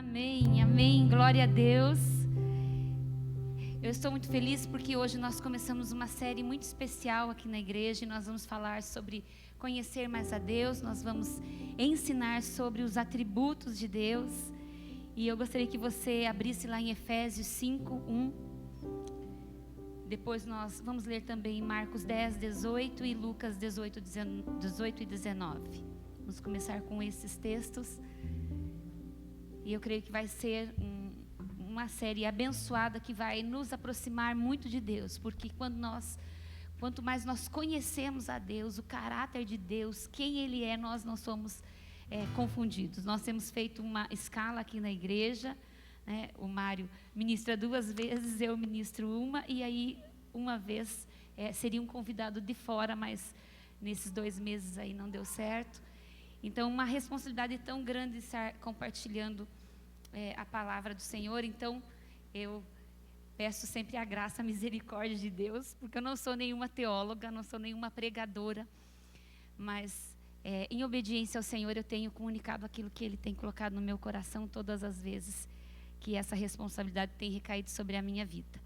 Amém, amém, glória a Deus. Eu estou muito feliz porque hoje nós começamos uma série muito especial aqui na igreja e nós vamos falar sobre conhecer mais a Deus, nós vamos ensinar sobre os atributos de Deus. E eu gostaria que você abrisse lá em Efésios 5:1. Depois nós vamos ler também Marcos 10:18 e Lucas 18 e 19. Vamos começar com esses textos. E eu creio que vai ser uma série abençoada que vai nos aproximar muito de Deus. Porque quanto mais nós conhecemos a Deus, o caráter de Deus, quem Ele é, nós não somos confundidos. Nós temos feito uma escala aqui na igreja, né? O Mário ministra 2 vezes, eu ministro uma. E aí, uma vez, seria um convidado de fora, mas nesses 2 meses aí não deu certo. Então, uma responsabilidade tão grande estar compartilhando a palavra do Senhor. Então, eu peço sempre a graça, a misericórdia de Deus, porque eu não sou nenhuma teóloga, não sou nenhuma pregadora, mas em obediência ao Senhor eu tenho comunicado aquilo que Ele tem colocado no meu coração todas as vezes que essa responsabilidade tem recaído sobre a minha vida.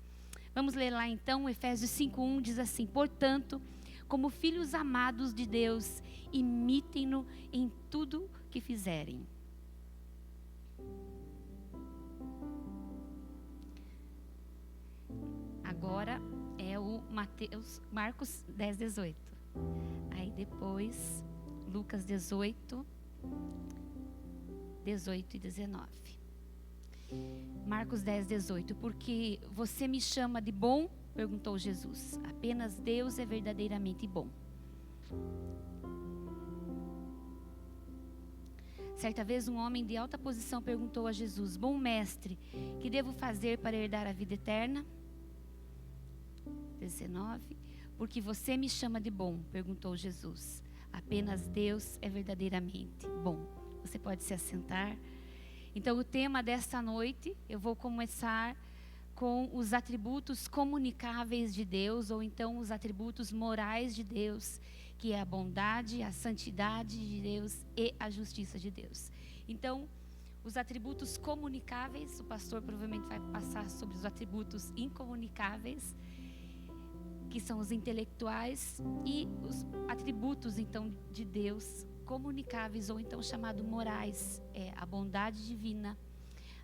Vamos ler lá então, Efésios 5:1 diz assim: portanto, como filhos amados de Deus, imitem-no em tudo que fizerem. Agora é o Marcos 10:18. Aí depois, Lucas 18 e 19. Marcos 10:18. Porque você me chama de bom? Perguntou Jesus. Apenas Deus é verdadeiramente bom. Certa vez um homem de alta posição perguntou a Jesus: bom mestre, que devo fazer para herdar a vida eterna? 19. Porque você me chama de bom? Perguntou Jesus. Apenas Deus é verdadeiramente bom. Você pode se assentar. Então o tema desta noite, eu vou começar com os atributos comunicáveis de Deus, ou então os atributos morais de Deus, que é a bondade, a santidade de Deus e a justiça de Deus. Então, os atributos comunicáveis, o pastor provavelmente vai passar sobre os atributos incomunicáveis, que são os intelectuais, e os atributos então de Deus comunicáveis, ou então chamado morais, a bondade divina,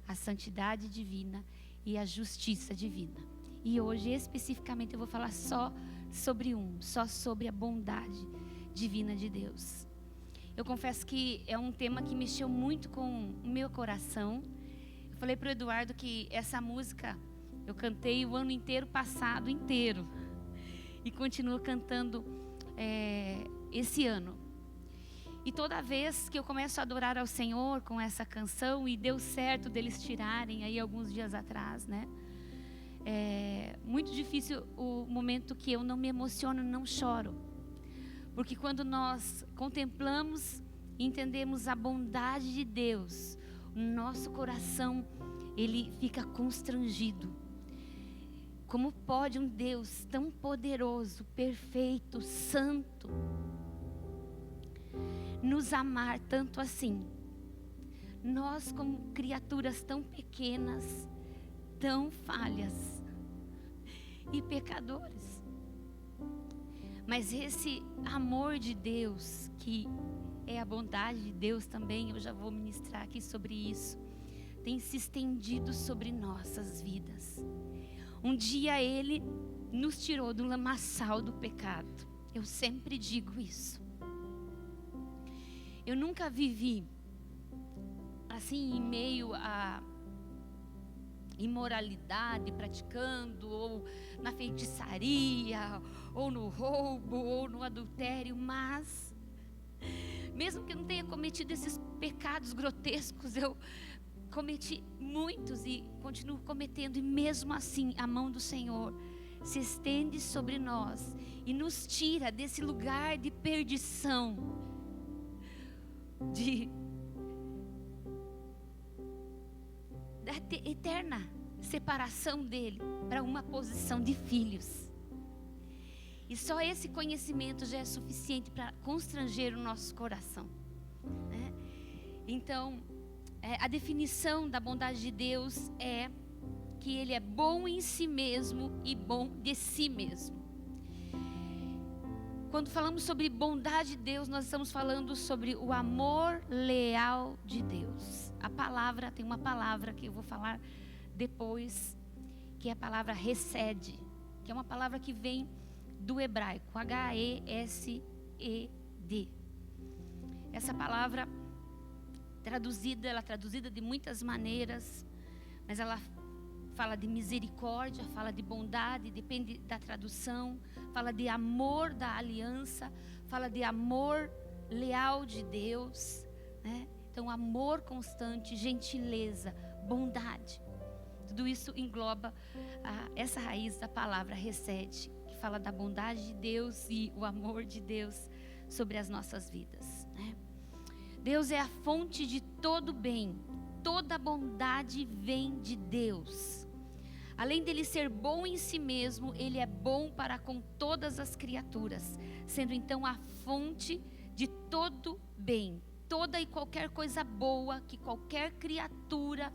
a santidade divina e a justiça divina. E hoje especificamente eu vou falar só sobre a bondade divina de Deus. Eu confesso que é um tema que mexeu muito com o meu coração. Eu falei para o Eduardo que essa música eu cantei o ano inteiro passado inteiro e continuo cantando esse ano. E toda vez que eu começo a adorar ao Senhor com essa canção, e deu certo deles tirarem aí alguns dias atrás, né? É muito difícil o momento que eu não me emociono, não choro. Porque quando nós contemplamos e entendemos a bondade de Deus, o nosso coração, ele fica constrangido. Como pode um Deus tão poderoso, perfeito, santo, nos amar tanto assim? Nós, como criaturas tão pequenas, tão falhas e pecadores. Mas esse amor de Deus, que é a bondade de Deus também, eu já vou ministrar aqui sobre isso, tem se estendido sobre nossas vidas. Um dia Ele nos tirou do lamaçal do pecado. Eu sempre digo isso. Eu nunca vivi assim em meio a imoralidade, praticando, ou na feitiçaria, ou no roubo, ou no adultério, mas mesmo que eu não tenha cometido esses pecados grotescos, eu cometi muitos e continuo cometendo, e mesmo assim a mão do Senhor se estende sobre nós e nos tira desse lugar de perdição, da eterna separação dele para uma posição de filhos. E só esse conhecimento já é suficiente para constranger o nosso coração, né? Então a definição da bondade de Deus é que Ele é bom em si mesmo e bom de si mesmo. Quando falamos sobre bondade de Deus, nós estamos falando sobre o amor leal de Deus. Tem uma palavra que eu vou falar depois, que é a palavra hesed, que é uma palavra que vem do hebraico, H-E-S-E-D. Essa palavra ela é traduzida de muitas maneiras, mas ela fala de misericórdia, fala de bondade, depende da tradução, fala de amor da aliança, fala de amor leal de Deus, né? Então, amor constante, gentileza, bondade. Tudo isso engloba essa raiz da palavra hesed, que fala da bondade de Deus e o amor de Deus sobre as nossas vidas, né? Deus é a fonte de todo bem, toda bondade vem de Deus. Além dele ser bom em si mesmo, ele é bom para com todas as criaturas, sendo então a fonte de todo bem, toda e qualquer coisa boa que qualquer criatura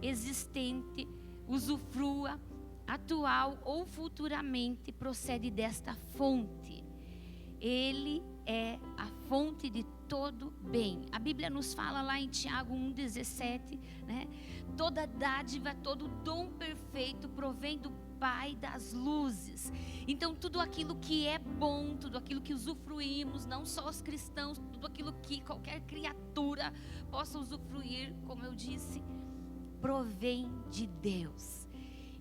existente usufrua, atual ou futuramente, procede desta fonte. Ele é a fonte de todo bem. A Bíblia nos fala lá em Tiago 1,17, né? Toda dádiva, todo dom perfeito provém do Pai das luzes. Então tudo aquilo que é bom, tudo aquilo que usufruímos, não só os cristãos, tudo aquilo que qualquer criatura possa usufruir, como eu disse, provém de Deus.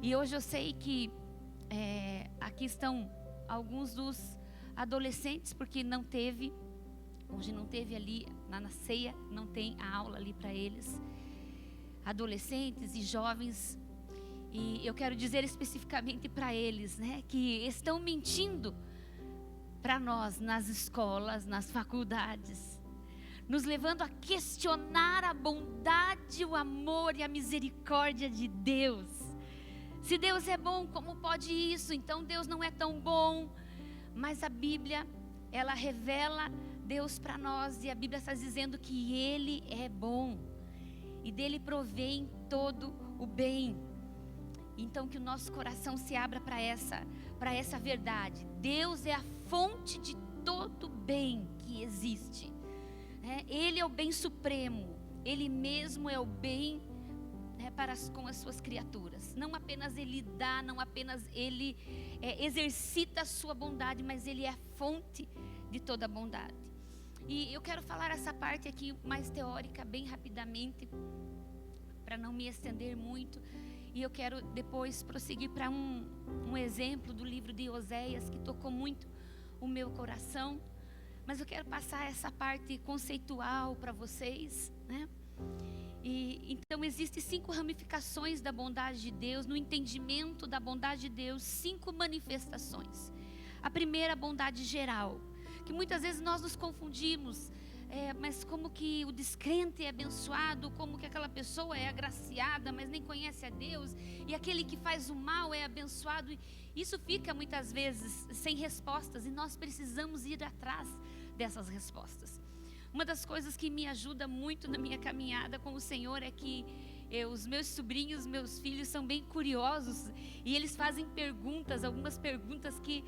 E hoje eu sei que aqui estão alguns dos adolescentes, porque hoje não teve ali na ceia, não tem a aula ali para eles, adolescentes e jovens, e eu quero dizer especificamente para eles, né, que estão mentindo para nós nas escolas, nas faculdades, nos levando a questionar a bondade, o amor e a misericórdia de Deus. Se Deus é bom, como pode isso? Então Deus não é tão bom. Mas a Bíblia, ela revela Deus para nós, e a Bíblia está dizendo que Ele é bom e dele provém todo o bem. Então que o nosso coração se abra para essa verdade. Deus é a fonte de todo bem que existe. Ele é o bem supremo, Ele mesmo é o bem, com as suas criaturas. Não apenas Ele dá, não apenas Ele exercita a sua bondade, mas Ele é a fonte de toda a bondade. E eu quero falar essa parte aqui mais teórica bem rapidamente, para não me estender muito. E eu quero depois prosseguir para um exemplo do livro de Oséias, que tocou muito o meu coração. Mas eu quero passar essa parte conceitual para vocês, né? Então existem 5 ramificações da bondade de Deus, no entendimento da bondade de Deus, 5 manifestações. A primeira, a bondade geral, que muitas vezes nós nos confundimos, mas como que o descrente é abençoado, como que aquela pessoa é agraciada, mas nem conhece a Deus, e aquele que faz o mal é abençoado. Isso fica muitas vezes sem respostas, e nós precisamos ir atrás dessas respostas. Uma das coisas que me ajuda muito na minha caminhada com o Senhor é que os meus sobrinhos, meus filhos são bem curiosos, e eles fazem perguntas, algumas perguntas que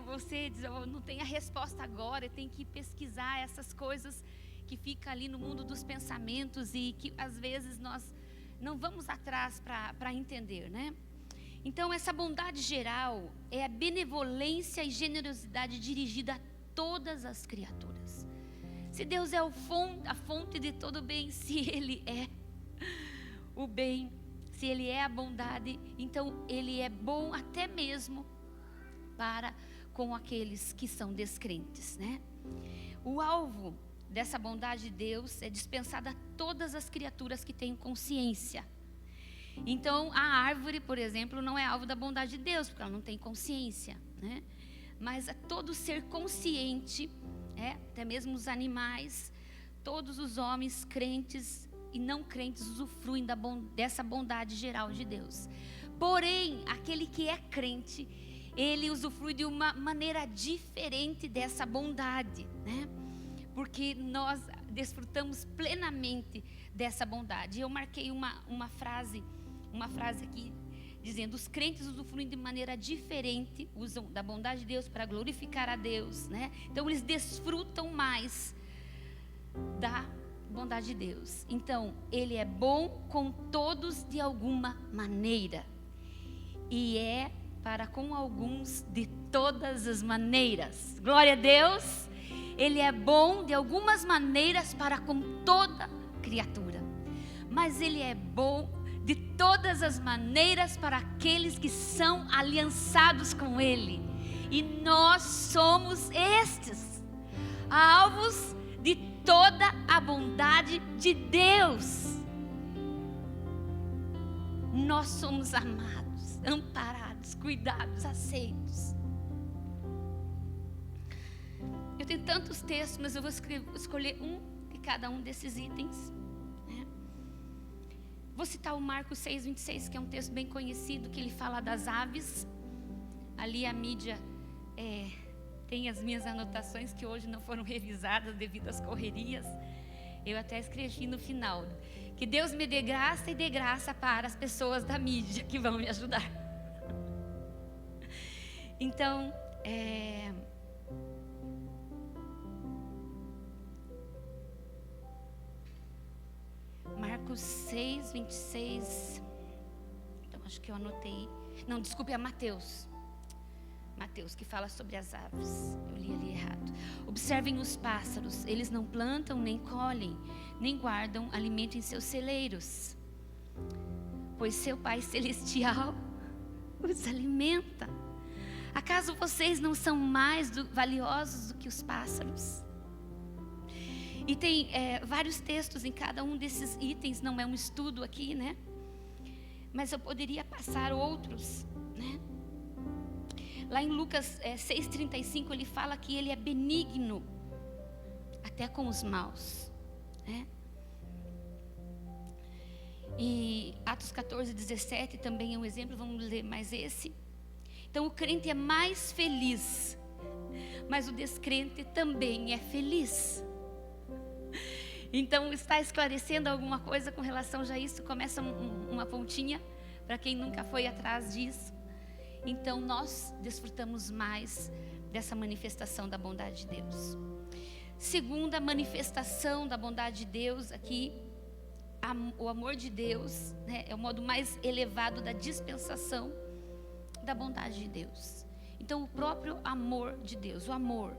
você diz, não tem a resposta agora, tem que pesquisar essas coisas que ficam ali no mundo dos pensamentos e que às vezes nós não vamos atrás para entender, né? Então essa bondade geral é a benevolência e generosidade dirigida a todas as criaturas. Se Deus é a fonte de todo bem, se Ele é o bem, se Ele é a bondade, então Ele é bom até mesmo para com aqueles que são descrentes, né? O alvo dessa bondade de Deus é dispensada a todas as criaturas que têm consciência. Então a árvore, por exemplo, não é alvo da bondade de Deus, porque ela não tem consciência, né? Mas a todo ser consciente, até mesmo os animais, todos os homens crentes e não crentes usufruem dessa bondade geral de Deus. Porém, aquele que é crente, ele usufrui de uma maneira diferente dessa bondade, né? Porque nós desfrutamos plenamente dessa bondade. Eu marquei uma frase aqui, dizendo: os crentes usufruem de maneira diferente, usam da bondade de Deus para glorificar a Deus, né? Então eles desfrutam mais da bondade de Deus. Então, Ele é bom com todos de alguma maneira, e é para com alguns de todas as maneiras. Glória a Deus. Ele é bom de algumas maneiras para com toda criatura, mas Ele é bom de todas as maneiras para aqueles que são aliançados com Ele. E nós somos estes, alvos de toda a bondade de Deus. Nós somos amados, amparados, cuidados, aceitos. Eu tenho tantos textos, mas eu vou escolher um de cada um desses itens, né? Vou citar o Marcos 6:26, que é um texto bem conhecido, que ele fala das aves. Ali a mídia tem as minhas anotações, que hoje não foram revisadas devido às correrias. Eu até escrevi no final: que Deus me dê graça e dê graça para as pessoas da mídia que vão me ajudar. Então, Marcos 6:26. Então, acho que eu anotei. Não, desculpe, é Mateus, que fala sobre as aves. Eu li ali errado. Observem os pássaros: eles não plantam, nem colhem, nem guardam alimento em seus celeiros, pois seu Pai Celestial os alimenta. Acaso vocês não são mais valiosos do que os pássaros? E tem vários textos em cada um desses itens. Não é um estudo aqui, né? Mas eu poderia passar outros, né? Lá em Lucas 6:35, ele fala que Ele é benigno até com os maus, né? E Atos 14:17 também é um exemplo. Vamos ler mais esse. Então, o crente é mais feliz, mas o descrente também é feliz. Então, está esclarecendo alguma coisa com relação já a isso? Começa uma pontinha para quem nunca foi atrás disso. Então, nós desfrutamos mais dessa manifestação da bondade de Deus. Segunda manifestação da bondade de Deus aqui, o amor de Deus, né, é o modo mais elevado da dispensação da bondade de Deus. Então, o próprio amor de Deus, o amor,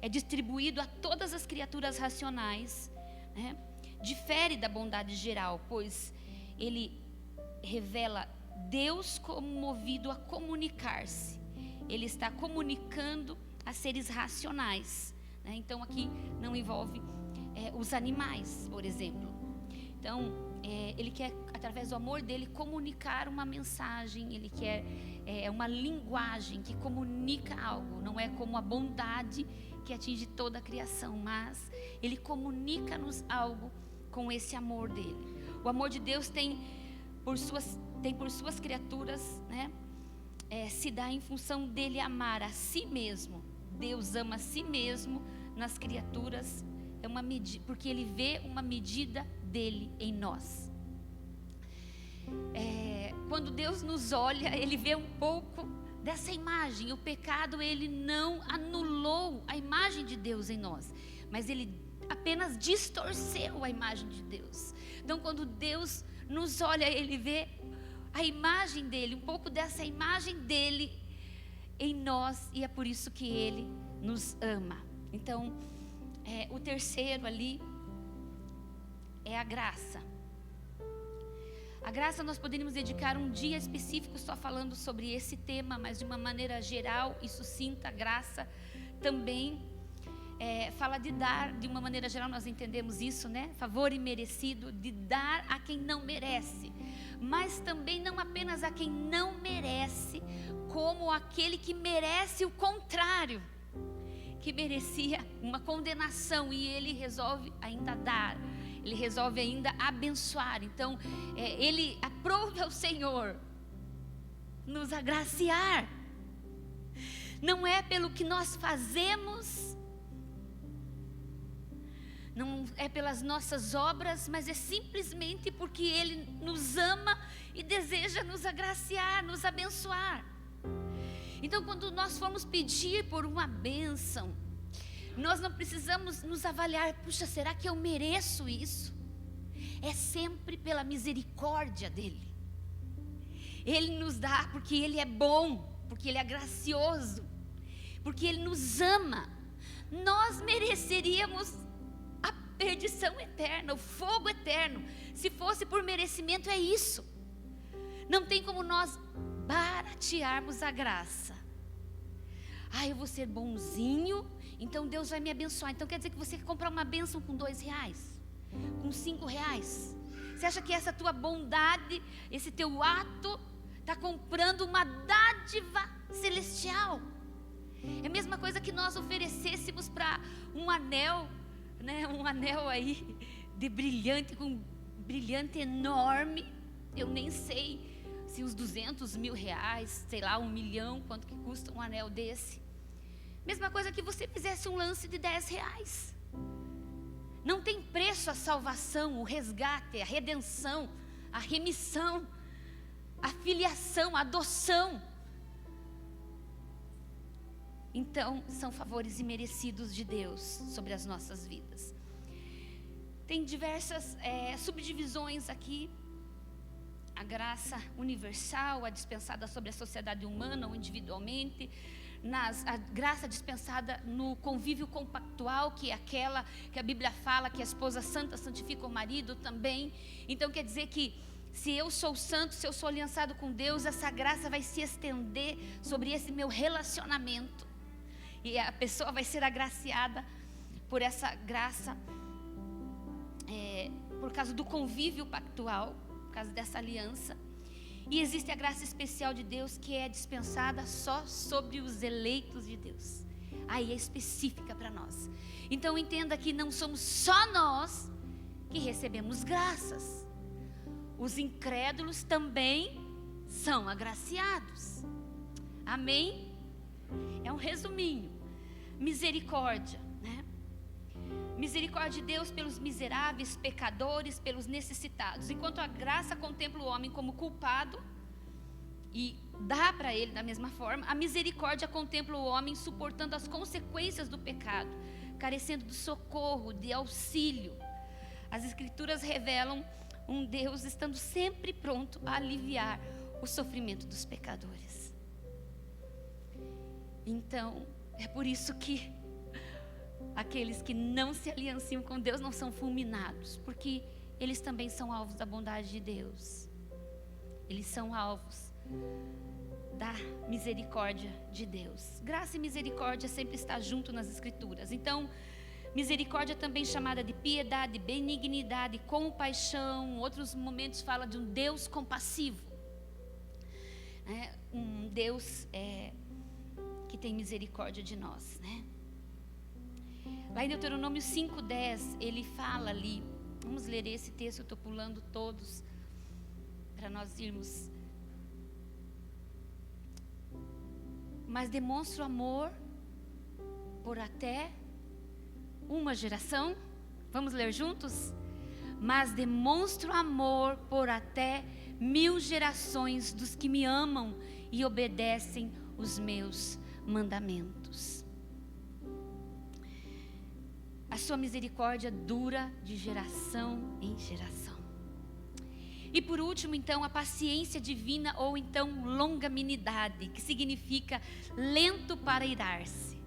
é distribuído a todas as criaturas racionais, né? Difere da bondade geral, pois ele revela Deus como movido a comunicar-se. Ele está comunicando a seres racionais, né? Então aqui não envolve os animais, por exemplo. Então ele quer, através do amor dele, comunicar uma mensagem. Ele quer uma linguagem que comunica algo. Não é como a bondade que atinge toda a criação, mas ele comunica-nos algo com esse amor dele. O amor de Deus tem por suas criaturas, né, se dá em função dele amar a si mesmo. Deus ama a si mesmo nas criaturas, porque ele vê uma medida dele em nós. Quando Deus nos olha, ele vê um pouco dessa imagem. O pecado, ele não anulou a imagem de Deus em nós, mas ele apenas distorceu a imagem de Deus. Então, quando Deus nos olha, ele vê a imagem dele, um pouco dessa imagem dele em nós, e é por isso que ele nos ama. Então, o terceiro ali é a graça. A graça, nós poderíamos dedicar um dia específico só falando sobre esse tema, mas de uma maneira geral e sucinta. A graça também fala de dar, de uma maneira geral nós entendemos isso, né? Favor imerecido, de dar a quem não merece, mas também não apenas a quem não merece, como aquele que merece o contrário, que merecia uma condenação, e ele resolve ainda dar, ele resolve ainda abençoar. Então ele aprove ao Senhor nos agraciar. Não é pelo que nós fazemos, não é pelas nossas obras, mas é simplesmente porque Ele nos ama e deseja nos agraciar, nos abençoar. Então, quando nós formos pedir por uma bênção, nós não precisamos nos avaliar, puxa, será que eu mereço isso? É sempre pela misericórdia dEle. Ele nos dá porque Ele é bom, porque Ele é gracioso, porque Ele nos ama. Nós mereceríamos a perdição eterna, o fogo eterno. Se fosse por merecimento, é isso. Não tem como nós baratearmos a graça. Eu vou ser bonzinho, então Deus vai me abençoar. Então quer dizer que você quer comprar uma bênção com R$2, com R$5? Você acha que essa tua bondade, esse teu ato, está comprando uma dádiva celestial? É a mesma coisa que nós oferecêssemos para um anel, né? Um anel aí de brilhante, com um brilhante enorme. Eu nem sei se uns R$200 mil, sei lá, 1 milhão, quanto que custa um anel desse. Mesma coisa que você fizesse um lance de R$10. Não tem preço a salvação, o resgate, a redenção, a remissão, a filiação, a adoção. Então, são favores imerecidos de Deus sobre as nossas vidas. Tem diversas subdivisões aqui. A graça universal, a dispensada sobre a sociedade humana ou individualmente. A graça dispensada no convívio compactual, que é aquela que a Bíblia fala que a esposa santa santifica o marido também. Então quer dizer que se eu sou santo, se eu sou aliançado com Deus, essa graça vai se estender sobre esse meu relacionamento. E a pessoa vai ser agraciada por essa graça, por causa do convívio pactual, por causa dessa aliança. E existe a graça especial de Deus, que é dispensada só sobre os eleitos de Deus. Aí é específica para nós. Então entenda que não somos só nós que recebemos graças. Os incrédulos também são agraciados. Amém? É um resuminho. Misericórdia, né? Misericórdia de Deus pelos miseráveis, pecadores, pelos necessitados. Enquanto a graça contempla o homem como culpado e dá para ele da mesma forma, a misericórdia contempla o homem suportando as consequências do pecado, carecendo de socorro, de auxílio. As Escrituras revelam um Deus estando sempre pronto a aliviar o sofrimento dos pecadores. Então, é por isso que aqueles que não se alianciam com Deus não são fulminados, porque eles também são alvos da bondade de Deus. Eles são alvos da misericórdia de Deus. Graça e misericórdia sempre está junto nas Escrituras. Então, misericórdia também chamada de piedade, benignidade, compaixão. Outros momentos fala de um Deus compassivo, um Deus que tem misericórdia de nós, né? Lá em Deuteronômio 5:10, ele fala ali, vamos ler esse texto, eu estou pulando todos, para nós irmos. Mas demonstra o amor por até uma geração. Vamos ler juntos? Mas demonstra o amor por até 1000 gerações dos que me amam e obedecem os meus mandamentos. A sua misericórdia dura de geração em geração. E por último, então, a paciência divina, ou então longanimidade, que significa lento para irar-se.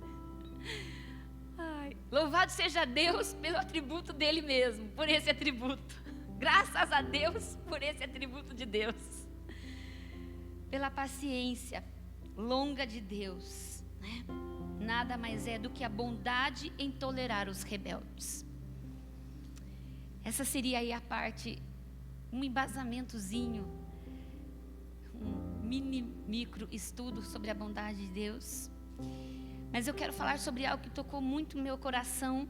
Louvado seja Deus pelo atributo dele mesmo, por esse atributo. Graças a Deus por esse atributo de Deus. Pela paciência longa de Deus, né? Nada mais é do que a bondade em tolerar os rebeldes. Essa seria aí a parte, um embasamentozinho, um micro estudo sobre a bondade de Deus. Mas eu quero falar sobre algo que tocou muito no meu coração.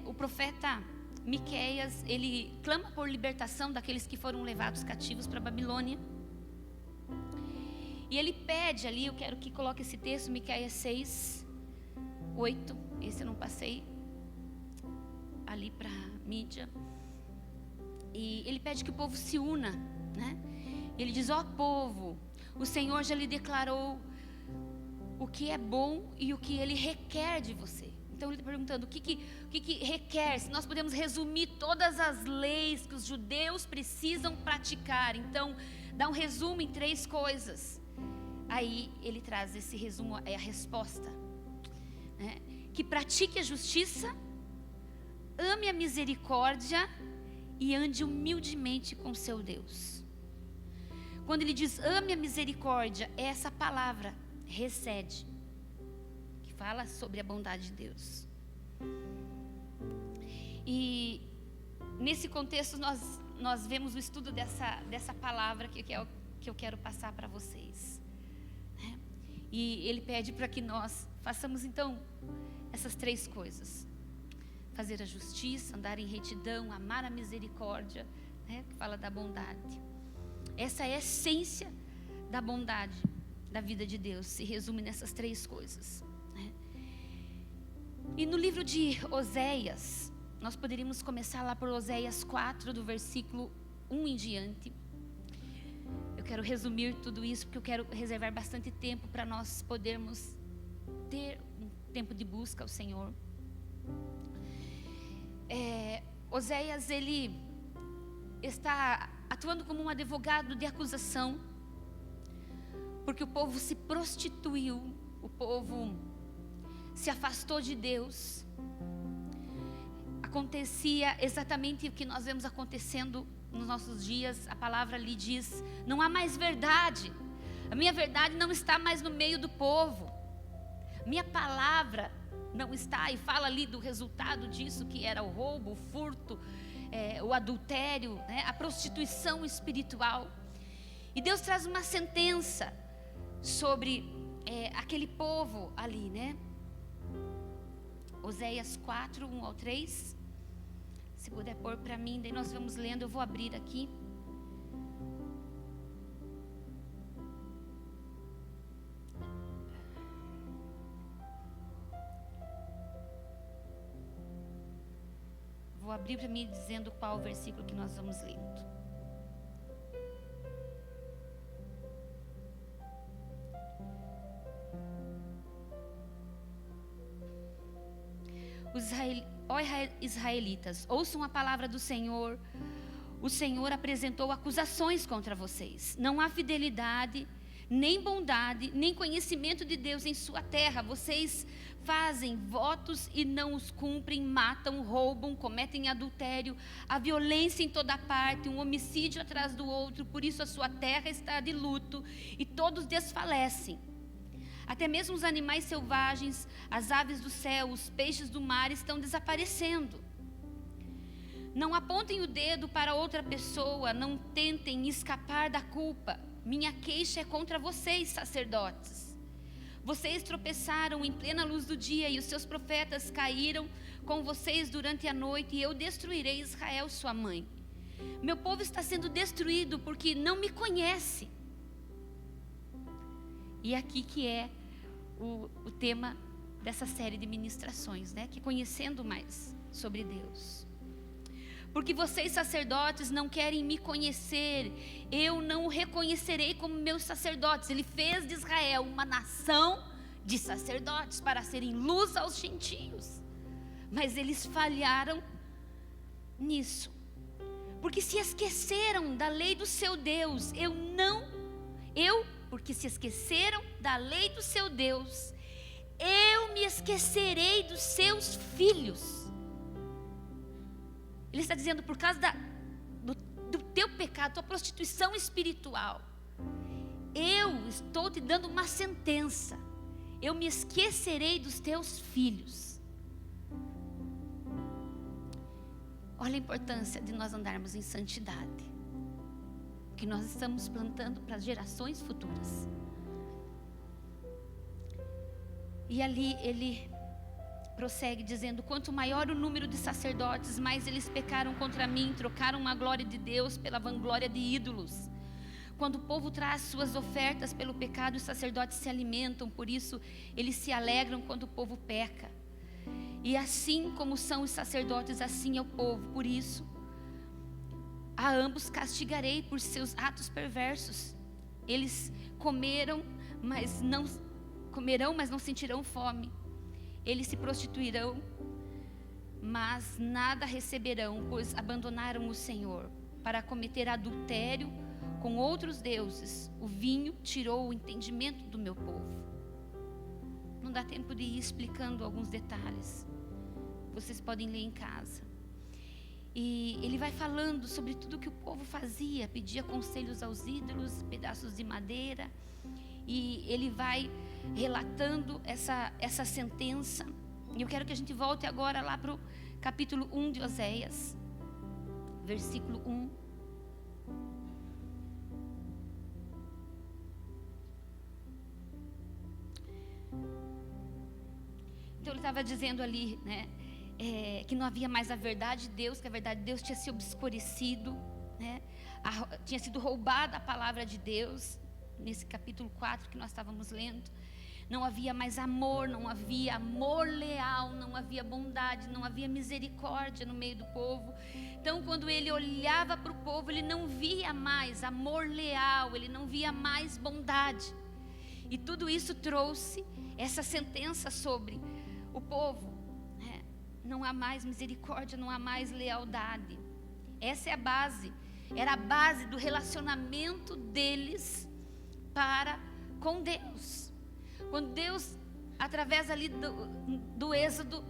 O profeta Miqueias, ele clama por libertação daqueles que foram levados cativos para a Babilônia. E ele pede ali, eu quero que coloque esse texto, Miqueias 6:8. esse eu não passei ali para mídia. E ele pede que o povo se una, né? Ele diz: ó povo, o Senhor já lhe declarou o que é bom e o que Ele requer de você. Então ele está perguntando o que requer. Se nós podemos resumir todas as leis que os judeus precisam praticar. Então dá um resumo em 3 coisas. Aí ele traz esse resumo, é a resposta, né? Que pratique a justiça, ame a misericórdia e ande humildemente com seu Deus. Quando ele diz ame a misericórdia, é essa palavra, recede, que fala sobre a bondade de Deus. E nesse contexto nós vemos o estudo dessa palavra que eu quero passar para vocês, né? E ele pede para que nós façamos então essas 3 coisas: fazer a justiça, andar em retidão, amar a misericórdia, né? Que fala da bondade. Essa é a essência da bondade da vida de Deus, se resume nessas 3 coisas, né? E no livro de Oséias, nós poderíamos começar lá por Oséias 4, do versículo 1 em diante. Eu quero resumir tudo isso, porque eu quero reservar bastante tempo para nós podermos ter um tempo de busca ao Senhor. Oséias, ele está atuando como um advogado de acusação, porque o povo se prostituiu, o povo se afastou de Deus. Acontecia exatamente o que nós vemos acontecendo nos nossos dias. A palavra ali diz: não há mais verdade, a minha verdade não está mais no meio do povo, minha palavra não está, e fala ali do resultado disso, que era o roubo, o furto, o adultério, né? A prostituição espiritual. E Deus traz uma sentença sobre aquele povo ali, né? Oséias 4, 1 ao 3. Se puder pôr para mim, daí nós vamos lendo, eu vou abrir aqui. Vou abrir para mim dizendo qual o versículo que nós vamos lendo. Ó israelitas, ouçam a palavra do Senhor. O Senhor apresentou acusações contra vocês. Não há fidelidade, nem bondade, nem conhecimento de Deus em sua terra. Vocês fazem votos e não os cumprem, matam, roubam, cometem adultério, a violência em toda parte, um homicídio atrás do outro. Por isso a sua terra está de luto e todos desfalecem. Até mesmo os animais selvagens, as aves do céu, os peixes do mar estão desaparecendo. Não apontem o dedo para outra pessoa, não tentem escapar da culpa. Minha queixa é contra vocês, sacerdotes. Vocês tropeçaram em plena luz do dia e os seus profetas caíram com vocês durante a noite, e eu destruirei Israel, sua mãe. Meu povo está sendo destruído porque não me conhece. E aqui que é o tema dessa série de ministrações, né? Que conhecendo mais sobre Deus. Porque vocês sacerdotes não querem me conhecer, eu não o reconhecerei como meus sacerdotes. Ele fez de Israel uma nação de sacerdotes para serem luz aos gentios. Mas eles falharam nisso. Porque se esqueceram da lei do seu Deus, porque se esqueceram da lei do seu Deus, eu me esquecerei dos seus filhos. Ele está dizendo, por causa do teu pecado, tua prostituição espiritual, eu estou te dando uma sentença. Eu me esquecerei dos teus filhos. Olha a importância de nós andarmos em santidade, que nós estamos plantando para as gerações futuras. E ali ele prossegue dizendo: quanto maior o número de sacerdotes, mais eles pecaram contra mim, trocaram a glória de Deus pela vanglória de ídolos. Quando o povo traz suas ofertas pelo pecado, os sacerdotes se alimentam, por isso eles se alegram quando o povo peca. E assim como são os sacerdotes, assim é o povo. Por isso, a ambos castigarei por seus atos perversos. Eles comerão, mas não sentirão fome. Eles se prostituirão, mas nada receberão, pois abandonaram o Senhor para cometer adultério com outros deuses. O vinho tirou o entendimento do meu povo. Não dá tempo de ir explicando alguns detalhes. Vocês podem ler em casa. E ele vai falando sobre tudo que o povo fazia, pedia conselhos aos ídolos, pedaços de madeira. E ele vai relatando essa sentença. E eu quero que a gente volte agora lá para o capítulo 1 de Oséias, versículo 1. Então ele estava dizendo ali, né, que não havia mais a verdade de Deus, que a verdade de Deus tinha se obscurecido, né, tinha sido roubada a palavra de Deus, nesse capítulo 4 que nós estávamos lendo. Não havia mais amor, não havia amor leal, não havia bondade, não havia misericórdia no meio do povo. Então, quando ele olhava para o povo, ele não via mais amor leal, ele não via mais bondade. E tudo isso trouxe essa sentença sobre o povo, né? Não há mais misericórdia, não há mais lealdade. Essa é a base, era a base do relacionamento deles para com Deus. Quando Deus, através ali do Êxodo,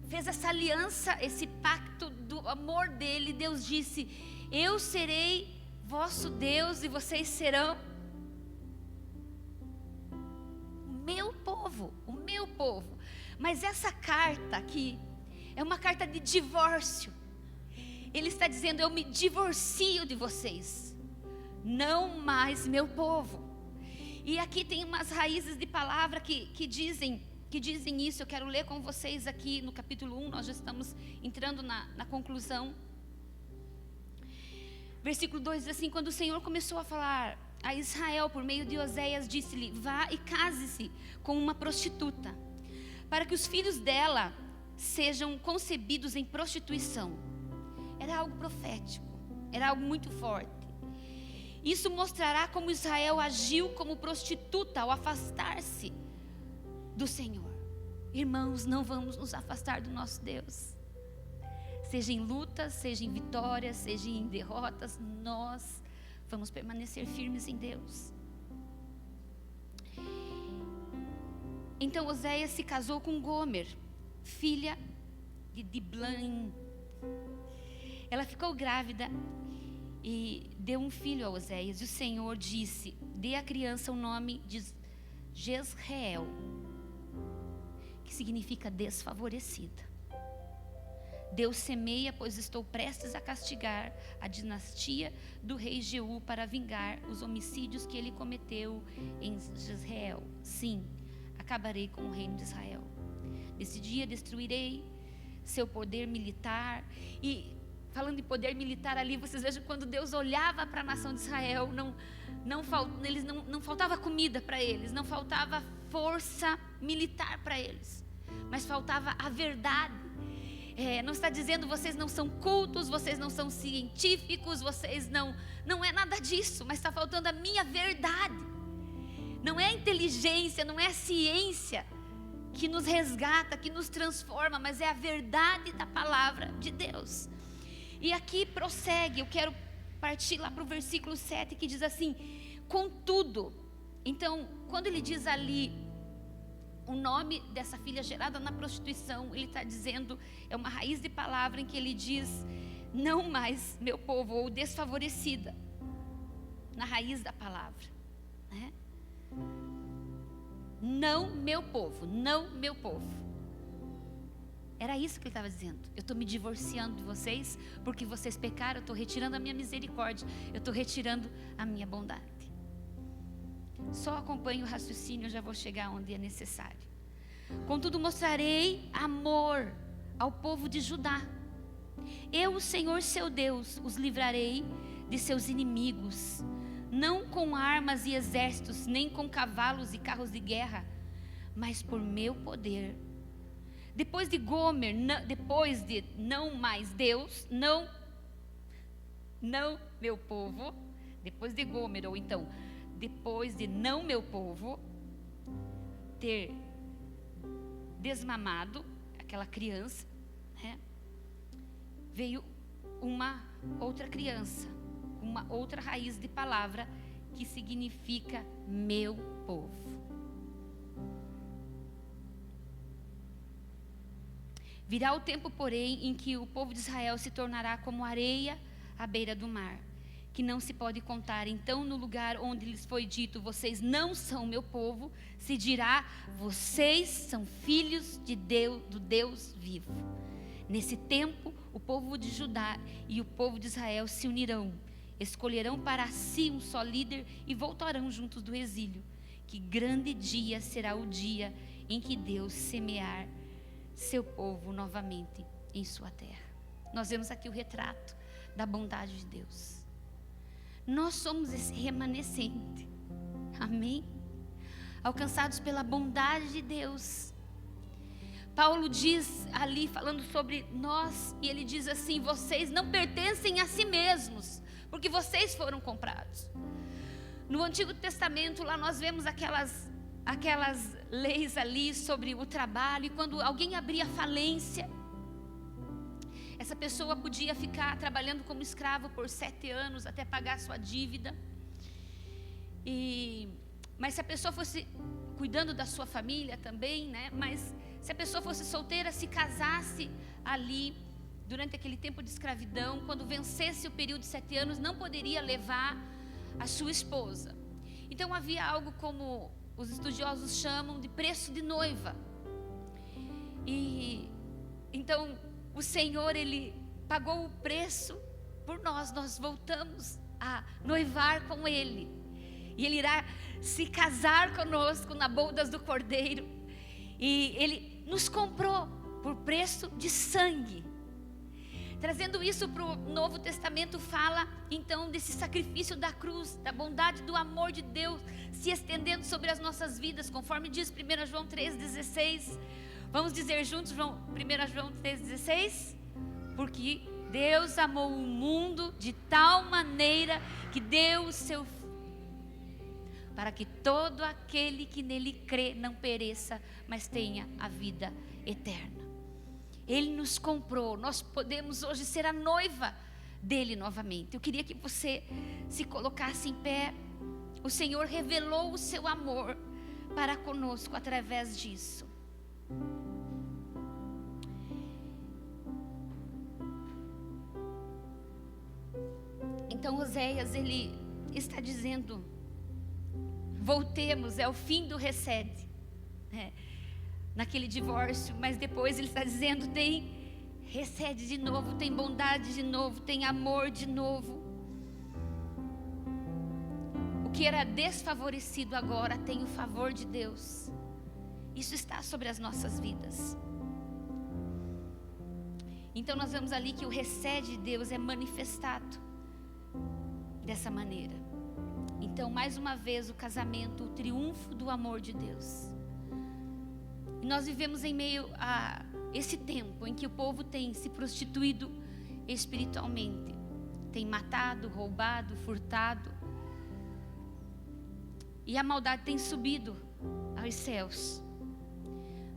fez essa aliança, esse pacto do amor dele, Deus disse: eu serei vosso Deus e vocês serão o meu povo, o meu povo. Mas essa carta aqui é uma carta de divórcio. Ele está dizendo: eu me divorcio de vocês, não mais meu povo. E aqui tem umas raízes de palavra que dizem isso. Eu quero ler com vocês aqui no capítulo 1, nós já estamos entrando na conclusão. Versículo 2 diz assim: quando o Senhor começou a falar a Israel por meio de Oséias, disse-lhe: vá e case-se com uma prostituta, para que os filhos dela sejam concebidos em prostituição. Era algo profético, era algo muito forte. Isso mostrará como Israel agiu como prostituta ao afastar-se do Senhor. Irmãos, não vamos nos afastar do nosso Deus. Seja em lutas, seja em vitórias, seja em derrotas, nós vamos permanecer firmes em Deus. Então Oséias se casou com Gomer, filha de Diblaim. Ela ficou grávida e deu um filho a Oséias. E o Senhor disse: dê à criança o nome de Jezreel, que significa desfavorecida. Deus semeia, pois estou prestes a castigar a dinastia do rei Jeú para vingar os homicídios que ele cometeu em Jezreel. Sim, acabarei com o reino de Israel. Nesse dia destruirei seu poder militar. E falando em poder militar ali, vocês vejam quando Deus olhava para a nação de Israel, não faltava comida para eles, não faltava força militar para eles, mas faltava a verdade. Não está dizendo vocês não são cultos, vocês não são científicos, vocês não é nada disso, mas está faltando a minha verdade. Não é a inteligência, não é a ciência que nos resgata, que nos transforma, mas é a verdade da palavra de Deus. E aqui prossegue, eu quero partir lá para o versículo 7, que diz assim: contudo. Então, quando ele diz ali o nome dessa filha gerada na prostituição, ele está dizendo, é uma raiz de palavra em que ele diz: não mais meu povo, ou desfavorecida, na raiz da palavra, né? Não meu povo, não meu povo. Era isso que ele estava dizendo. Eu estou me divorciando de vocês porque vocês pecaram. Eu estou retirando a minha misericórdia, eu estou retirando a minha bondade. Só acompanhe o raciocínio, eu já vou chegar onde é necessário. Contudo, mostrarei amor ao povo de Judá. Eu, o Senhor seu Deus, os livrarei de seus inimigos, não com armas e exércitos, nem com cavalos e carros de guerra, mas por meu poder. depois de Gomer, depois de não mais Deus, não meu povo, depois de Gomer, ou então, depois de não meu povo, ter desmamado aquela criança, né, veio uma outra criança, uma outra raiz de palavra que significa meu povo. Virá o tempo, porém, em que o povo de Israel se tornará como areia à beira do mar, que não se pode contar. Então, no lugar onde lhes foi dito, vocês não são meu povo, se dirá, vocês são filhos de Deus, do Deus vivo. Nesse tempo, o povo de Judá e o povo de Israel se unirão, escolherão para si um só líder e voltarão juntos do exílio. Que grande dia será o dia em que Deus semear seu povo novamente em sua terra. Nós vemos aqui o retrato da bondade de Deus. Nós somos esse remanescente, amém? Alcançados pela bondade de Deus. Paulo diz ali, falando sobre nós, e ele diz assim: vocês não pertencem a si mesmos, porque vocês foram comprados. No Antigo Testamento, lá nós vemos aquelas leis ali sobre o trabalho, e quando alguém abria falência, essa pessoa podia ficar trabalhando como escravo por 7 anos até pagar sua dívida. Mas se a pessoa fosse cuidando da sua família também, né? Mas se a pessoa fosse solteira, se casasse ali durante aquele tempo de escravidão, quando vencesse o período de 7 anos, não poderia levar a sua esposa. Então havia algo como os estudiosos chamam de preço de noiva. E então o Senhor, Ele pagou o preço por nós. Nós voltamos a noivar com Ele. E Ele irá se casar conosco na bodas do Cordeiro. E Ele nos comprou por preço de sangue. Trazendo isso para o Novo Testamento, fala então desse sacrifício da cruz, da bondade, do amor de Deus se estendendo sobre as nossas vidas, conforme diz 1 João 3,16. Vamos dizer juntos 1 João 3,16? Porque Deus amou o mundo de tal maneira que deu o seu Filho, para que todo aquele que nele crê não pereça, mas tenha a vida eterna. Ele nos comprou, nós podemos hoje ser a noiva dele novamente. Eu queria que você se colocasse em pé. O Senhor revelou o seu amor para conosco através disso. Então Oséias, ele está dizendo, voltemos, é o fim do recede, naquele divórcio, mas depois ele está dizendo, recede de novo, tem bondade de novo, tem amor de novo. O que era desfavorecido agora tem o favor de Deus. Isso está sobre as nossas vidas. Então nós vemos ali que o recede de Deus é manifestado dessa maneira. Então, mais uma vez, o casamento, o triunfo do amor de Deus. E nós vivemos em meio a esse tempo em que o povo tem se prostituído espiritualmente, tem matado, roubado, furtado, e a maldade tem subido aos céus.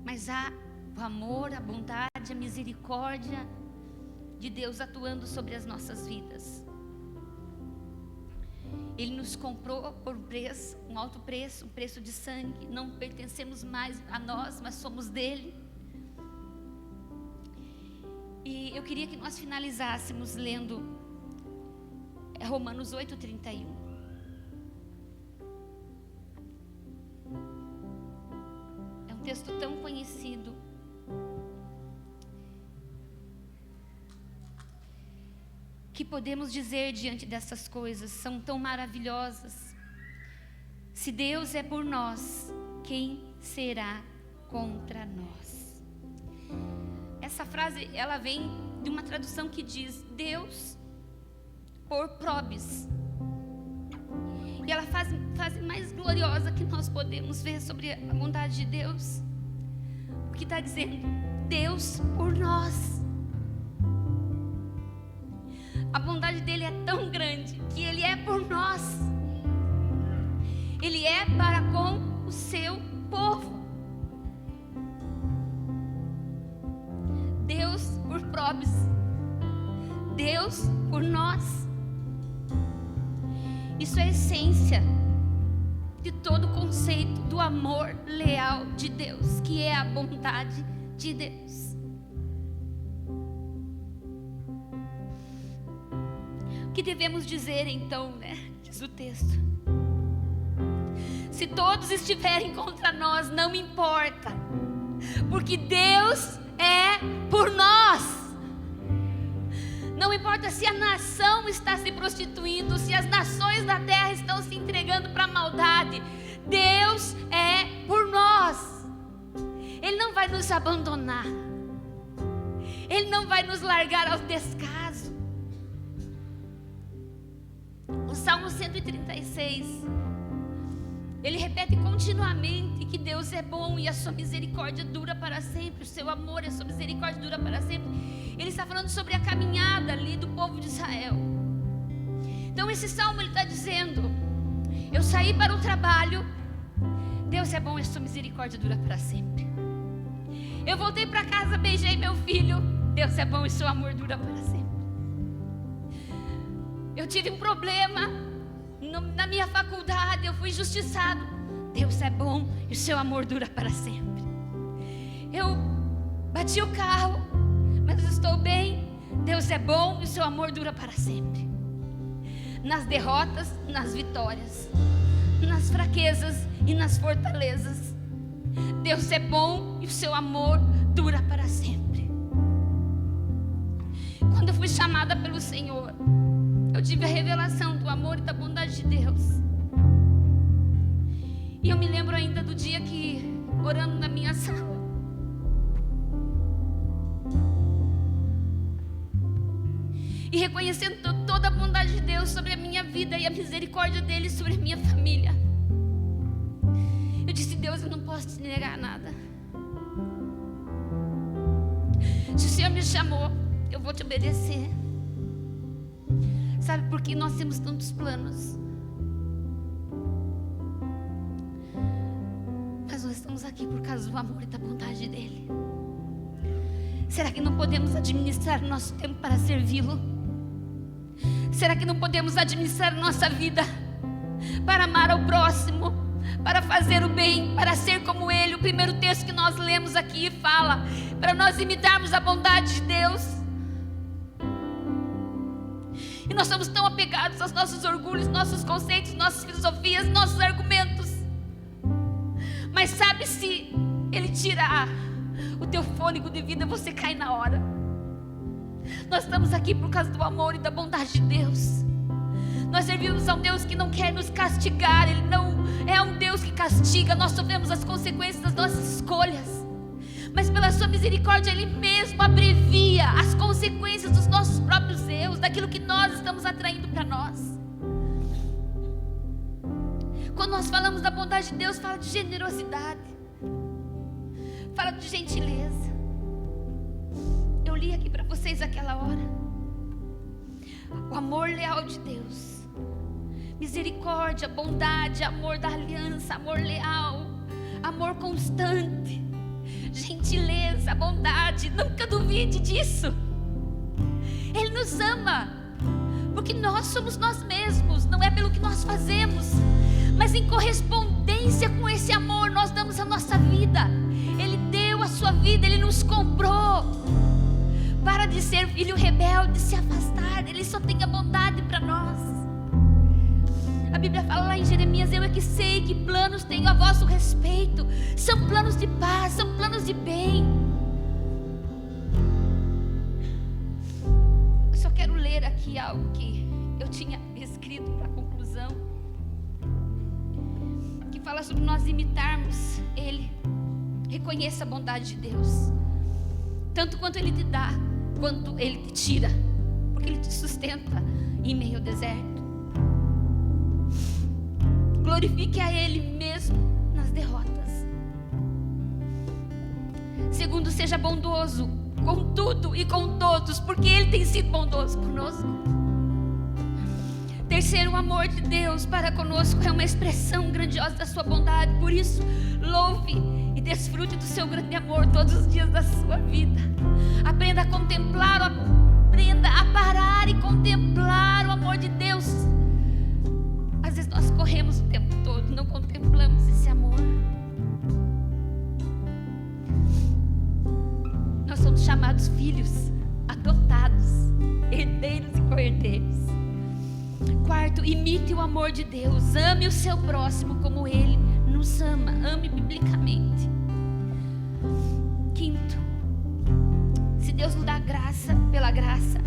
Mas há o amor, a bondade, a misericórdia de Deus atuando sobre as nossas vidas. Ele nos comprou por um preço, um alto preço, um preço de sangue. Não pertencemos mais a nós, mas somos dele. E eu queria que nós finalizássemos lendo Romanos 8:31. É um texto tão conhecido. Que podemos dizer diante dessas coisas, são tão maravilhosas. Se Deus é por nós, quem será contra nós? Essa frase, ela vem de uma tradução que diz, Deus por probis. E ela faz mais gloriosa que nós podemos ver sobre a bondade de Deus. O que está dizendo? Deus por nós. A bondade dele é tão grande que ele é por nós. Ele é para com o seu povo. Deus por Probes. Deus por nós. Isso é a essência de todo o conceito do amor leal de Deus, que é a bondade de Deus. O que devemos dizer então, né? Diz o texto. Se todos estiverem contra nós, não importa, porque Deus é por nós. Não importa se a nação está se prostituindo, se as nações da terra estão se entregando para a maldade, Deus é por nós. Ele não vai nos abandonar. Ele não vai nos largar ao descaso. O Salmo 136, ele repete continuamente que Deus é bom e a sua misericórdia dura para sempre. O seu amor e a sua misericórdia dura para sempre. Ele está falando sobre a caminhada ali do povo de Israel. Então esse salmo ele está dizendo: eu saí para o trabalho, Deus é bom e a sua misericórdia dura para sempre. Eu voltei para casa, beijei meu filho, Deus é bom e seu amor dura para sempre. Eu tive um problema na minha faculdade, eu fui injustiçado, Deus é bom e o seu amor dura para sempre. Eu bati o carro, mas estou bem, Deus é bom e o seu amor dura para sempre. Nas derrotas, nas vitórias, nas fraquezas e nas fortalezas, Deus é bom e o seu amor dura para sempre. Quando eu fui chamada pelo Senhor, eu tive a revelação do amor e da bondade de Deus. E eu me lembro ainda do dia que, orando na minha sala, e reconhecendo toda a bondade de Deus sobre a minha vida e a misericórdia dele sobre a minha família, eu disse: Deus, eu não posso te negar nada. Se o Senhor me chamou, eu vou te obedecer. Sabe por que nós temos tantos planos? Mas nós estamos aqui por causa do amor e da bondade dele. Será que não podemos administrar o nosso tempo para servi-lo? Será que não podemos administrar nossa vida para amar ao próximo, para fazer o bem, para ser como ele? O primeiro texto que nós lemos aqui fala para nós imitarmos a bondade de Deus. E nós somos tão apegados aos nossos orgulhos, nossos conceitos, nossas filosofias, nossos argumentos. Mas sabe, se ele tirar o teu fôlego de vida, você cai na hora. Nós estamos aqui por causa do amor e da bondade de Deus. Nós servimos a um Deus que não quer nos castigar. Ele não é um Deus que castiga. Nós sofremos as consequências das nossas escolhas, mas pela sua misericórdia Ele mesmo abrevia as consequências dos nossos próprios erros, daquilo que nós estamos atraindo para nós. Quando nós falamos da bondade de Deus, fala de generosidade, fala de gentileza. Eu li aqui para vocês aquela hora. O amor leal de Deus, misericórdia, bondade, amor da aliança, amor leal, amor constante, gentileza, bondade. Nunca duvide disso. Ele nos ama porque nós somos nós mesmos. Não é pelo que nós fazemos, mas em correspondência com esse amor nós damos a nossa vida. Ele deu a sua vida, Ele nos comprou. Para de ser filho rebelde, se afastar. Ele só tem a bondade para nós. A Bíblia fala lá em Jeremias: eu é que sei que planos tenho a vosso respeito. São planos de paz, são planos de bem. Eu só quero ler aqui algo que eu tinha escrito para conclusão, que fala sobre nós imitarmos Ele. Reconheça a bondade de Deus, tanto quanto Ele te dá, quanto Ele te tira, porque Ele te sustenta em meio ao deserto. Glorifique a Ele mesmo nas derrotas. Segundo, seja bondoso com tudo e com todos, porque Ele tem sido bondoso conosco. Terceiro, o amor de Deus para conosco é uma expressão grandiosa da sua bondade. Por isso, louve e desfrute do seu grande amor todos os dias da sua vida. Aprenda a contemplar, aprenda a parar e contemplar o amor de Deus. Às vezes nós corremos o tempo todo, não contemplamos esse amor. Nós somos chamados filhos, adotados, herdeiros e co-herdeiros. Quarto, imite o amor de Deus. Ame o seu próximo como Ele nos ama. Ame biblicamente. Quinto, se Deus nos dá graça pela graça,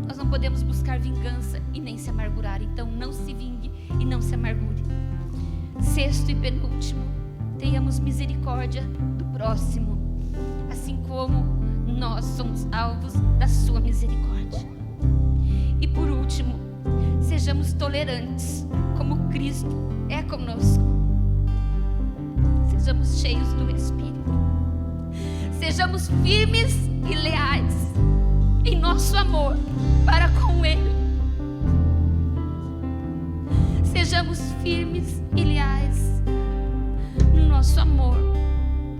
nós não podemos buscar vingança e nem se amargurar. Então não se vingue e não se amargure. Sexto e penúltimo, tenhamos misericórdia do próximo, assim como nós somos alvos da sua misericórdia. E por último, sejamos tolerantes, como Cristo é conosco. Sejamos cheios do Espírito. Sejamos firmes e leais em nosso amor para com Ele. Sejamos firmes e leais no nosso amor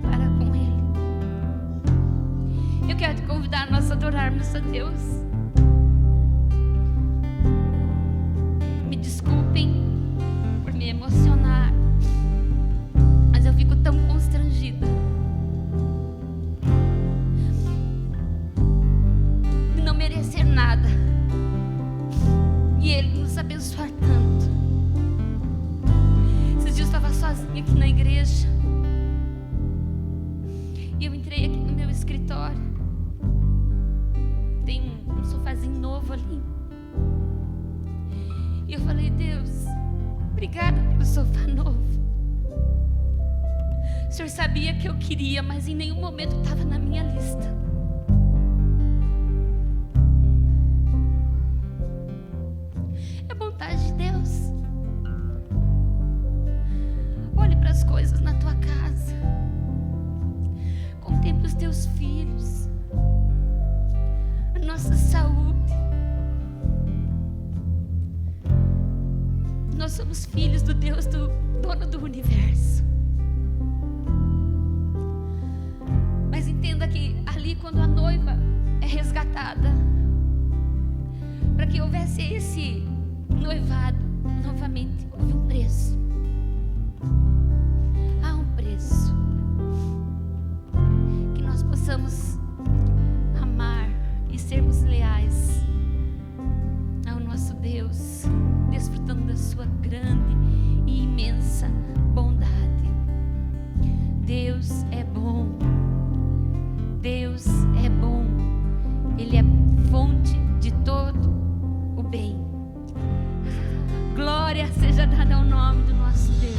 para com Ele. Eu quero te convidar a nós adorarmos a Deus. Desculpem por me emocionar, mas eu fico tão constrangida de não merecer nada e Ele nos abençoar tanto. Esses dias eu estava sozinha aqui na igreja e eu entrei aqui no meu escritório. Tem um sofazinho novo ali. E eu falei: Deus, obrigada pelo sofá novo. O Senhor sabia que eu queria, mas em nenhum momento estava na minha lista. É vontade de Deus. Olhe para as coisas na tua casa. Contemple os teus filhos, a nossa saúde. Nós somos filhos do Deus, do dono do universo. Mas entenda que ali, quando a noiva é resgatada, para que houvesse esse noivado novamente, houve um preço. Há um preço. Que nós possamos amar e sermos leais ao nosso Deus, desfrutando da sua grande e imensa bondade. Deus é bom. Deus é bom. Ele é fonte de todo o bem. Glória seja dada ao nome do nosso Deus.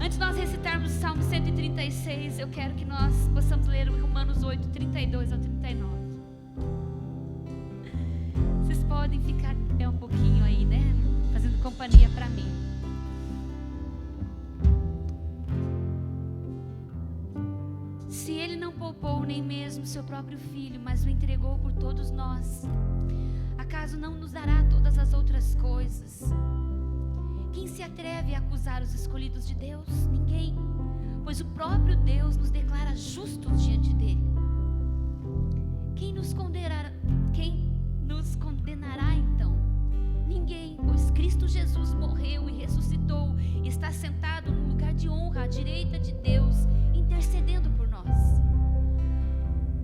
Antes de nós recitarmos o Salmo 136, eu quero que nós possamos ler o Romanos 8, 32 ao 39. Vocês podem ficar de pé um pouquinho aí, né? Fazendo companhia para mim. Se Ele não poupou nem mesmo seu próprio Filho, mas o entregou por todos nós, acaso não nos dará todas as outras coisas? Quem se atreve a acusar os escolhidos de Deus? Ninguém, pois o próprio Deus nos declara justos diante dele. Quem nos condenará então? Ninguém, pois Cristo Jesus morreu e ressuscitou e está sentado no lugar de honra à direita de Deus, intercedendo por nós.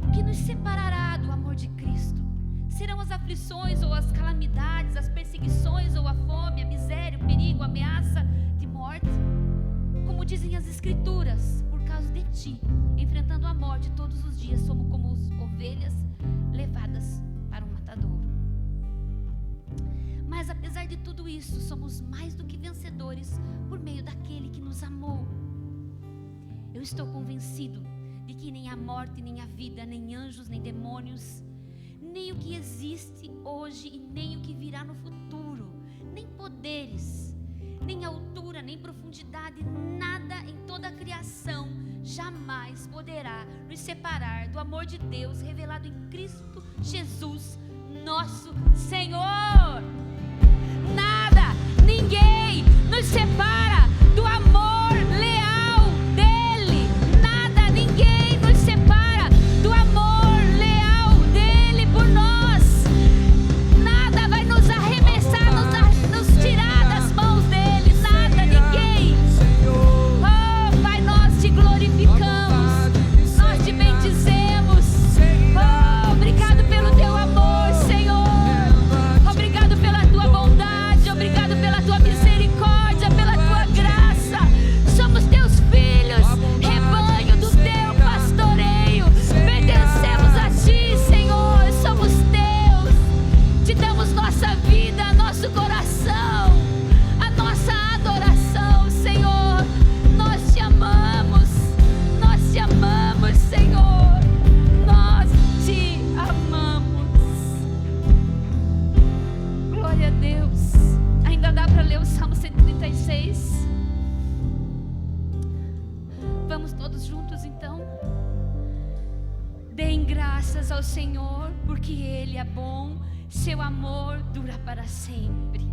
O que nos separará do amor de Cristo? Serão as aflições ou as calamidades, as perseguições ou a fome, a miséria, o perigo, a ameaça de morte? Como dizem as Escrituras, por causa de ti, enfrentando a morte todos os dias, somos como ovelhas levadas para um matadouro. Mas apesar de tudo isso, somos mais do que vencedores por meio daquele que nos amou. Eu estou convencido de que nem a morte, nem a vida, nem anjos, nem demônios, nem o que existe hoje e nem o que virá no futuro, nem poderes, nem altura, nem profundidade, nada em toda a criação jamais poderá nos separar do amor de Deus revelado em Cristo Jesus, nosso Senhor. Nada, ninguém nos separa do amor leal dele. Nada, ninguém nos separa do amor leal dele por nós. Nada vai nos arremessar, nos tirar das mãos dele. Nada, ninguém. Oh, Pai, nós te glorificamos, nós te bendizemos. Oh, obrigado pelo teu amor, Senhor. Obrigado pela tua bondade, obrigado pela tua misericórdia, pela tua graça. Somos teus filhos, rebanho do teu pastoreio. Pertencemos a ti, Senhor. Somos teus. Te damos nossa vida, nosso coração, a nossa adoração, Senhor. Nós te amamos, Senhor. Nós te amamos. Glória a Deus. Ainda dá para ler o Salmo 136? Vamos todos juntos então? Deem graças ao Senhor, porque Ele é bom, seu amor dura para sempre.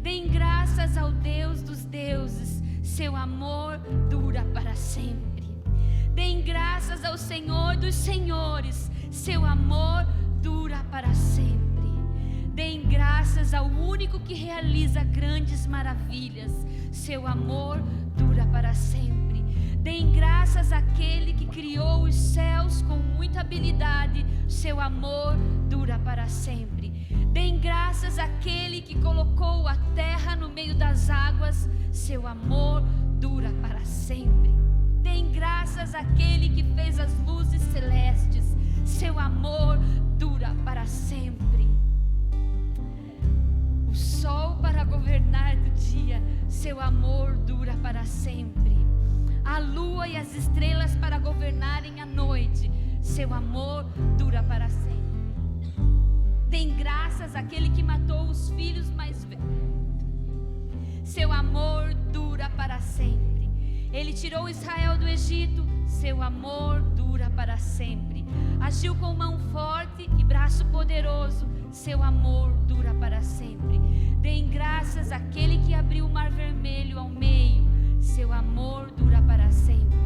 Deem graças ao Deus dos deuses, seu amor dura para sempre. Deem graças ao Senhor dos senhores, seu amor dura para sempre. Deem graças ao único que realiza grandes maravilhas, seu amor dura para sempre. Deem graças àquele que criou os céus com muita habilidade, seu amor dura para sempre. Deem graças àquele que colocou a terra no meio das águas, seu amor dura para sempre. Deem graças àquele que fez as luzes celestes, seu amor dura para sempre. O sol para governar do dia, seu amor dura para sempre. A lua e as estrelas para governarem a noite, seu amor dura para sempre. Deem graças àquele que matou os filhos mais velhos, seu amor dura para sempre. Ele tirou Israel do Egito, seu amor dura para sempre. Agiu com mão forte e braço poderoso, seu amor dura para sempre. Deem graças àquele que abriu o mar vermelho ao meio, seu amor dura para sempre.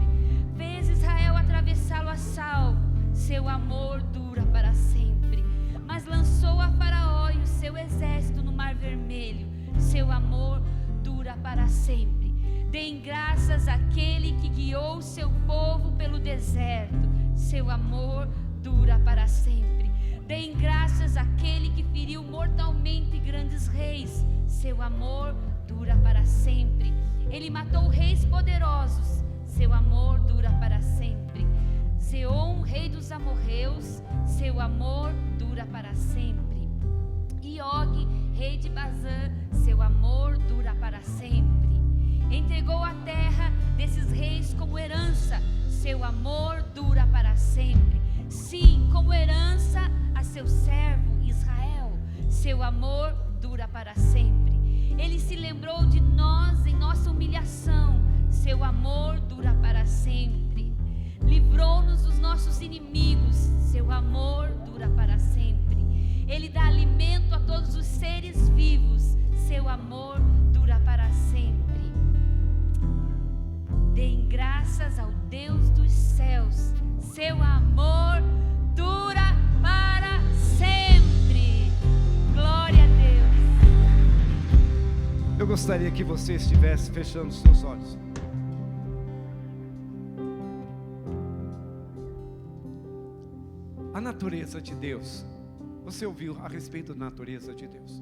Fez Israel atravessá-lo a salvo, seu amor dura para sempre. Mas lançou a Faraó e o seu exército no mar vermelho, seu amor dura para sempre. Deem graças àquele que guiou seu povo pelo deserto, seu amor dura para sempre. Deem graças àquele que feriu mortalmente grandes reis, seu amor dura para sempre. Ele matou reis poderosos, seu amor dura para sempre. Seom, rei dos amorreus, seu amor dura para sempre. E Og, rei de Bazã, seu amor dura para sempre. Entregou a terra desses reis como herança, seu amor dura para sempre. Sim, como herança a seu servo Israel, seu amor dura para sempre. Ele se lembrou de nós em nossa humilhação, seu amor dura para sempre. Livrou-nos dos nossos inimigos, seu amor dura para sempre. Ele dá alimento a todos os seres vivos, seu amor dura para sempre. Deem graças ao Deus dos céus, seu amor dura para sempre. Glória a Deus. Eu gostaria que você estivesse fechando os seus olhos. A natureza de Deus. Você ouviu a respeito da natureza de Deus?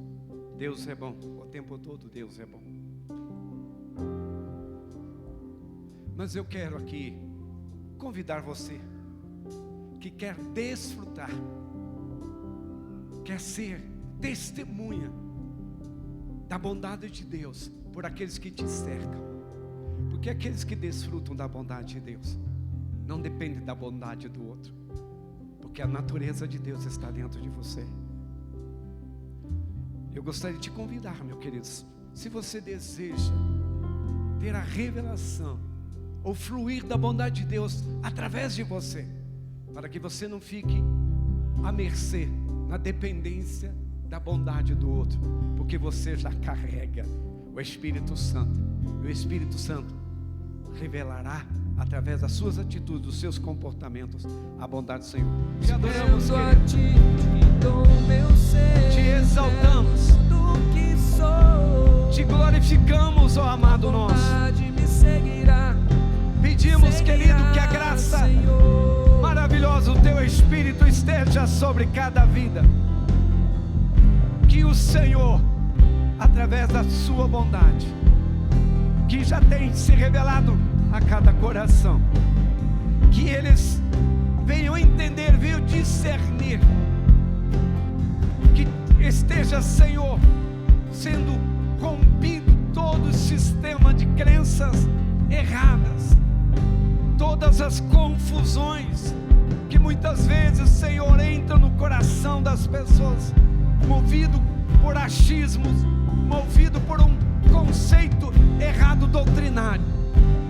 Deus é bom, o tempo todo Deus é bom. Mas eu quero aqui convidar você que quer desfrutar, quer ser testemunha da bondade de Deus por aqueles que te cercam. Porque aqueles que desfrutam da bondade de Deus não dependem da bondade do outro, porque a natureza de Deus está dentro de você. Eu gostaria de te convidar, meus queridos, Se você deseja ter a revelação, ou fluir da bondade de Deus através de você, para que você não fique à mercê, na dependência da bondade do outro, porque você já carrega o Espírito Santo, e o Espírito Santo revelará através das suas atitudes, dos seus comportamentos, a bondade do Senhor. Te adoramos, querido. Te exaltamos, te glorificamos, ó amado nosso. Pedimos, querido, que a graça maravilhosa do Teu Espírito esteja sobre cada vida. Que o Senhor, através da Sua bondade, que já tem se revelado a cada coração, que eles venham entender, venham discernir, que esteja, Senhor, sendo rompido todo o sistema de crenças erradas, todas as confusões que muitas vezes, Senhor, entram no coração das pessoas, movido por achismos, movido por um conceito errado doutrinário.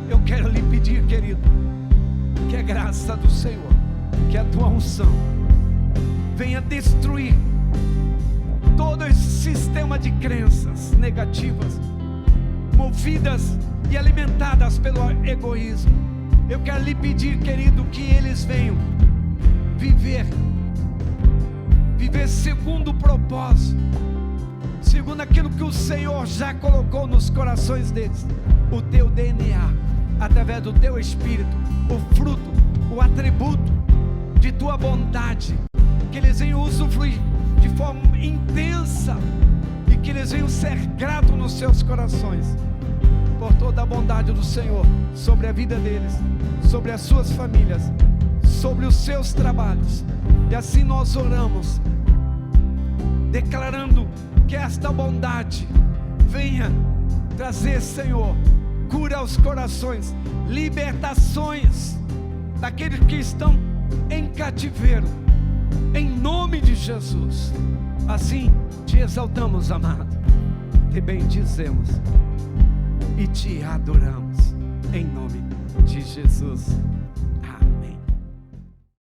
Eu quero lhe pedir, querido, que a graça do Senhor, que a tua unção venha destruir todo esse sistema de crenças negativas, movidas e alimentadas pelo egoísmo. Eu quero lhe pedir, querido, que eles venham viver segundo o propósito, segundo aquilo que o Senhor já colocou nos corações deles, o teu DNA, através do teu Espírito, o fruto, o atributo de tua bondade, que eles venham usufruir de forma intensa, e que eles venham ser gratos nos seus corações por toda a bondade do Senhor sobre a vida deles, sobre as suas famílias, sobre os seus trabalhos. E assim nós oramos, declarando que esta bondade venha trazer, Senhor, cura aos corações, libertações daqueles que estão em cativeiro, em nome de Jesus. Assim te exaltamos, amado, te bendizemos e te adoramos, em nome de Jesus.